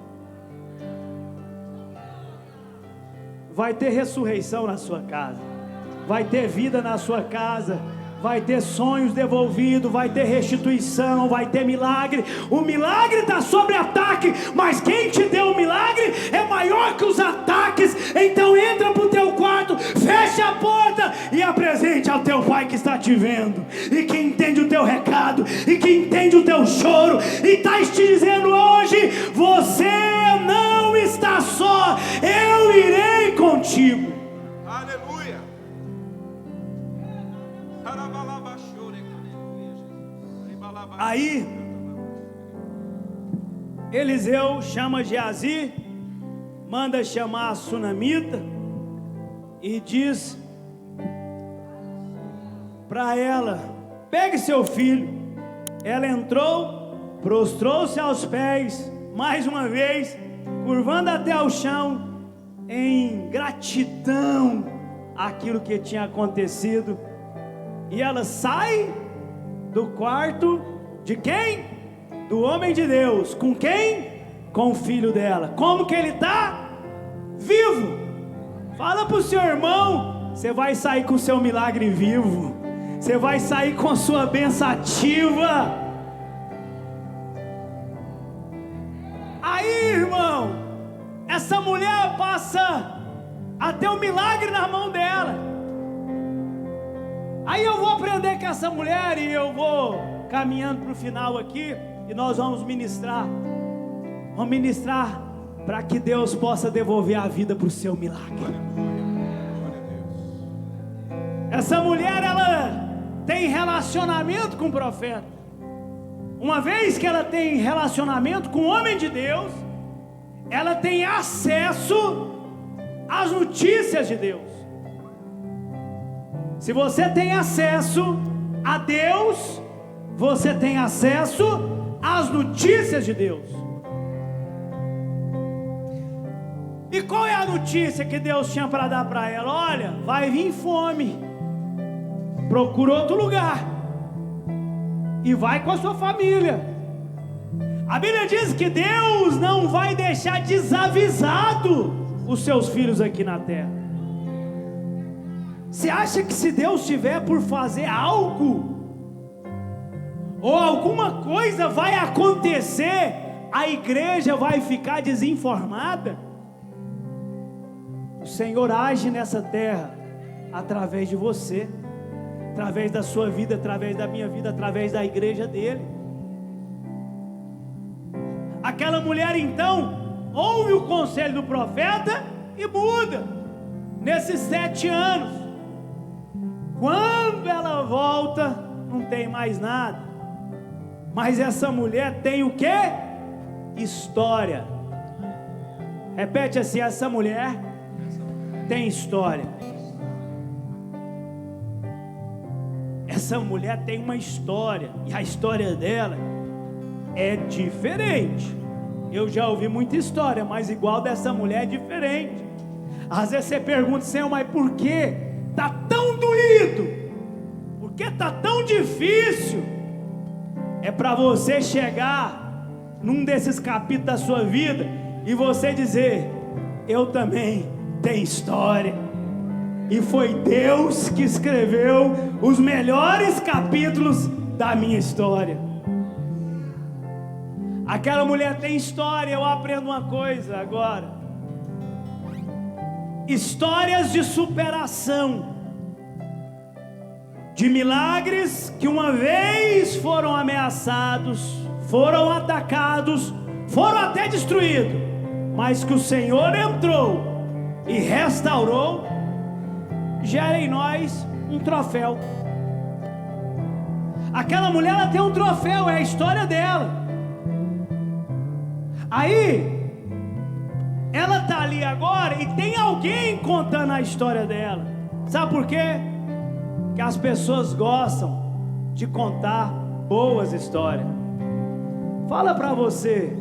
Vai ter ressurreição na sua casa, vai ter vida na sua casa, vai ter sonhos devolvidos, vai ter restituição, vai ter milagre. O milagre está sob ataque, mas quem te deu o milagre é maior que os ataques. Então entra para o teu quarto, fecha a porta e apresente ao teu Pai que está te vendo, e que entende o teu recado, e que entende o teu choro, e está te dizendo hoje: você não está só, eu irei contigo. Aleluia. Aí Eliseu chama Geazi, manda chamar a sunamita e diz para ela: pegue seu filho. Ela entrou, prostrou-se aos pés, mais uma vez, curvando até o chão, em gratidão àquilo que tinha acontecido. E ela sai do quarto de quem? Do homem de Deus. Com quem? Com o filho dela. Como que ele está? Vivo. Fala para o seu irmão: você vai sair com o seu milagre vivo, você vai sair com a sua bênção ativa. Aí, irmão, essa essa mulher passa a ter um milagre na mão dela. Aí eu vou aprender com essa mulher e eu vou caminhando para o final aqui e nós vamos ministrar. Vamos ministrar para que Deus possa devolver a vida para o seu milagre. Essa mulher, ela tem relacionamento com o profeta. Uma vez que ela tem relacionamento com o homem de Deus, ela tem acesso às notícias de Deus. Se você tem acesso a Deus, você tem acesso às notícias de Deus. E qual é a notícia que Deus tinha para dar para ela? Olha, vai vir fome, procura outro lugar e vai com a sua família. A Bíblia diz que Deus não vai deixar desavisado os seus filhos aqui na terra. Você acha que se Deus tiver por fazer algo, ou alguma coisa vai acontecer, a igreja vai ficar desinformada? O Senhor age nessa terra através de você, através da sua vida, através da minha vida, através da igreja dele. Aquela mulher então ouve o conselho do profeta e muda nesses 7 anos. Quando ela volta, não tem mais nada. Mas essa mulher tem o quê? História. Repete assim: essa mulher tem história. Essa mulher tem uma história, e a história dela é diferente. Eu já ouvi muita história, mas igual dessa mulher é diferente. Às vezes você pergunta: Senhor, mas por que está tão doído? Por que está tão difícil? É para você chegar num desses capítulos da sua vida e você dizer: eu também tenho história. E foi Deus que escreveu os melhores capítulos da minha história. Aquela mulher tem história. Eu aprendo uma coisa agora: histórias de superação, de milagres que uma vez foram ameaçados, foram atacados, foram até destruídos, mas que o Senhor entrou e restaurou, gera em nós um troféu. Aquela mulher, ela tem um troféu, é a história dela. Aí ela está ali agora e tem alguém contando a história dela. Sabe por quê? Porque as pessoas gostam de contar boas histórias. Fala para você: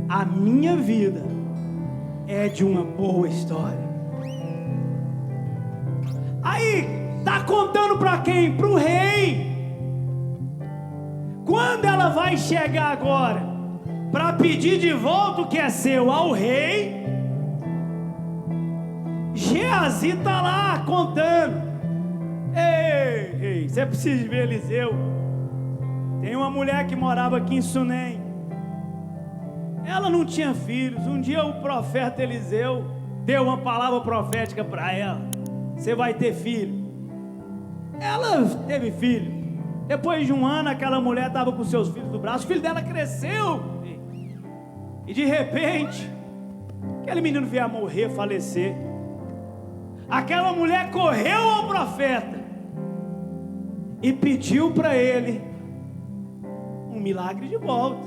a minha vida é de uma boa história. Aí está contando para quem? Para o rei. Quando ela vai chegar agora para pedir de volta o que é seu ao rei, Geazi está lá contando. Ei, você precisa ver Eliseu. Tem uma mulher que morava aqui em Sunem. Ela não tinha filhos. Um dia o profeta Eliseu deu uma palavra profética para ela: você vai ter filho. Ela teve filho. Depois de um ano, aquela mulher estava com seus filhos no braço. O filho dela cresceu. E de repente, aquele menino veio a morrer, falecer. Aquela mulher correu ao profeta e pediu para ele um milagre de volta.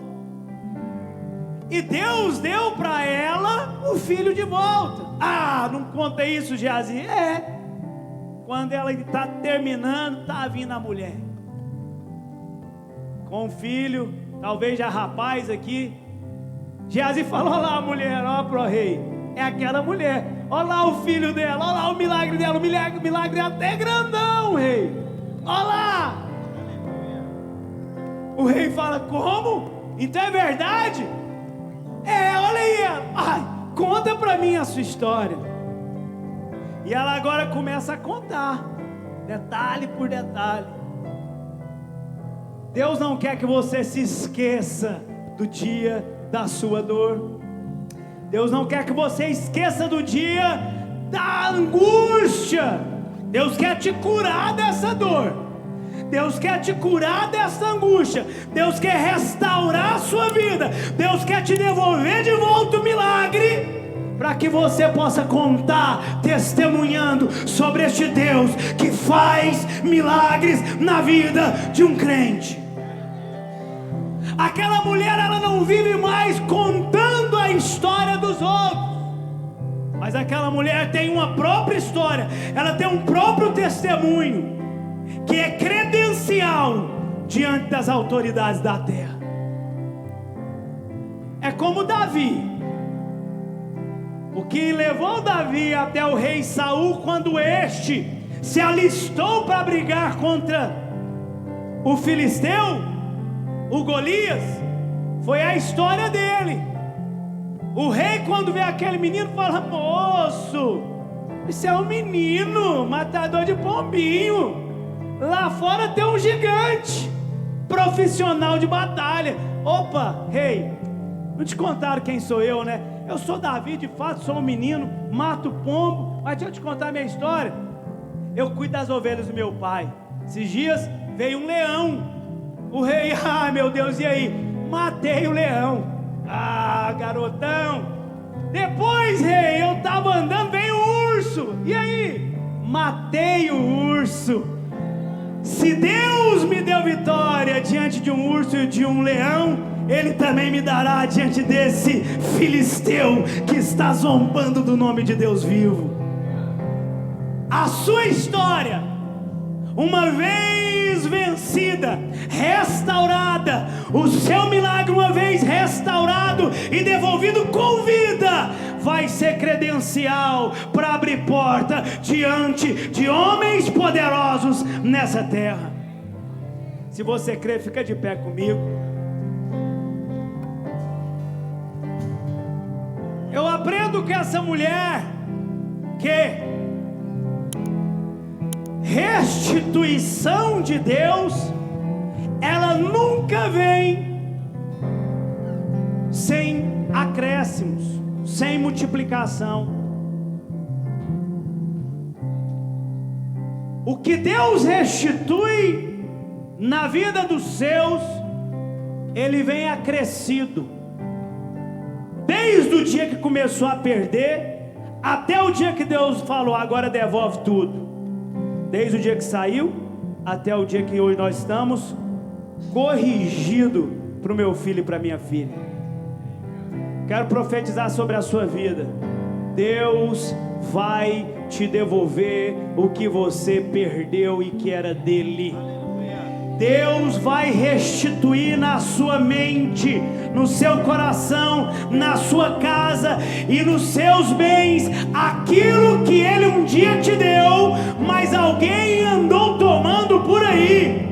E Deus deu para ela o filho de volta. Ah, não conta isso, Geazi. Quando ela está terminando, está vindo a mulher com o filho, talvez já rapaz aqui. Geazi falou: olha lá a mulher, ó pro rei, é aquela mulher, olha lá o filho dela, olha lá o milagre dela, o milagre é até grandão, rei, olha lá. O rei fala: como? Então é verdade? Olha aí, ai, conta pra mim a sua história. E ela agora começa a contar, detalhe por detalhe. Deus não quer que você se esqueça do dia da sua dor. Deus não quer que você esqueça do dia da angústia. Deus quer te curar dessa dor. Deus quer te curar dessa angústia. Deus quer restaurar a sua vida. Deus quer te devolver de volta o milagre, para que você possa contar, testemunhando sobre este Deus que faz milagres na vida de um crente. Aquela mulher, ela não vive mais contando a história dos outros, mas aquela mulher tem uma própria história, ela tem um próprio testemunho, que é credencial diante das autoridades da terra. É como Davi. O que levou Davi até o rei Saul, quando este se alistou para brigar contra o filisteu, o Golias, foi a história dele. O rei, quando vê aquele menino, fala: moço, isso é um menino, matador de pombinho. Lá fora tem um gigante, profissional de batalha. Opa, rei, não te contaram quem sou eu, né? Eu sou Davi, de fato, sou um menino, mato pombo. Mas deixa eu te contar a minha história. Eu cuido das ovelhas do meu pai. Esses dias veio um leão. O rei: ah, meu Deus, e aí? Matei o leão. Ah, garotão. Depois, rei, eu estava andando, veio um urso. E aí? Matei o urso. Se Deus me deu vitória diante de um urso e de um leão, Ele também me dará diante desse filisteu que está zombando do nome de Deus vivo. A sua história, uma vez vencida, restaurada, o seu milagre uma vez restaurado e devolvido com vida, vai ser credencial para abrir porta diante de homens poderosos nessa terra. Se você crê, fica de pé comigo. Eu aprendo que essa mulher, que restituição de Deus, ela nunca vem sem acréscimos, sem multiplicação. O que Deus restitui na vida dos seus, Ele vem acrescido. Desde o dia que começou a perder, até o dia que Deus falou: agora devolve tudo. Desde o dia que saiu, até o dia que hoje nós estamos, corrigido para o meu filho e para a minha filha. Quero profetizar sobre a sua vida. Deus vai te devolver o que você perdeu e que era dele. Deus vai restituir na sua mente, no seu coração, na sua casa e nos seus bens aquilo que Ele um dia te deu, mas alguém andou tomando por aí.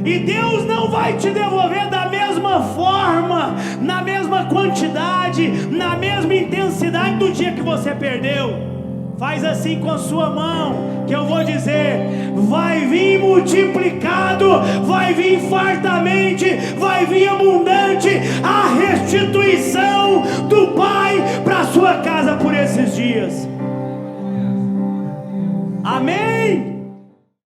E Deus não vai te devolver da mesma forma, na mesma quantidade, na mesma intensidade do dia que você perdeu. Faz assim com a sua mão, que eu vou dizer: vai vir multiplicado, vai vir fartamente, vai vir abundante a restituição do Pai para a sua casa por esses dias. Amém?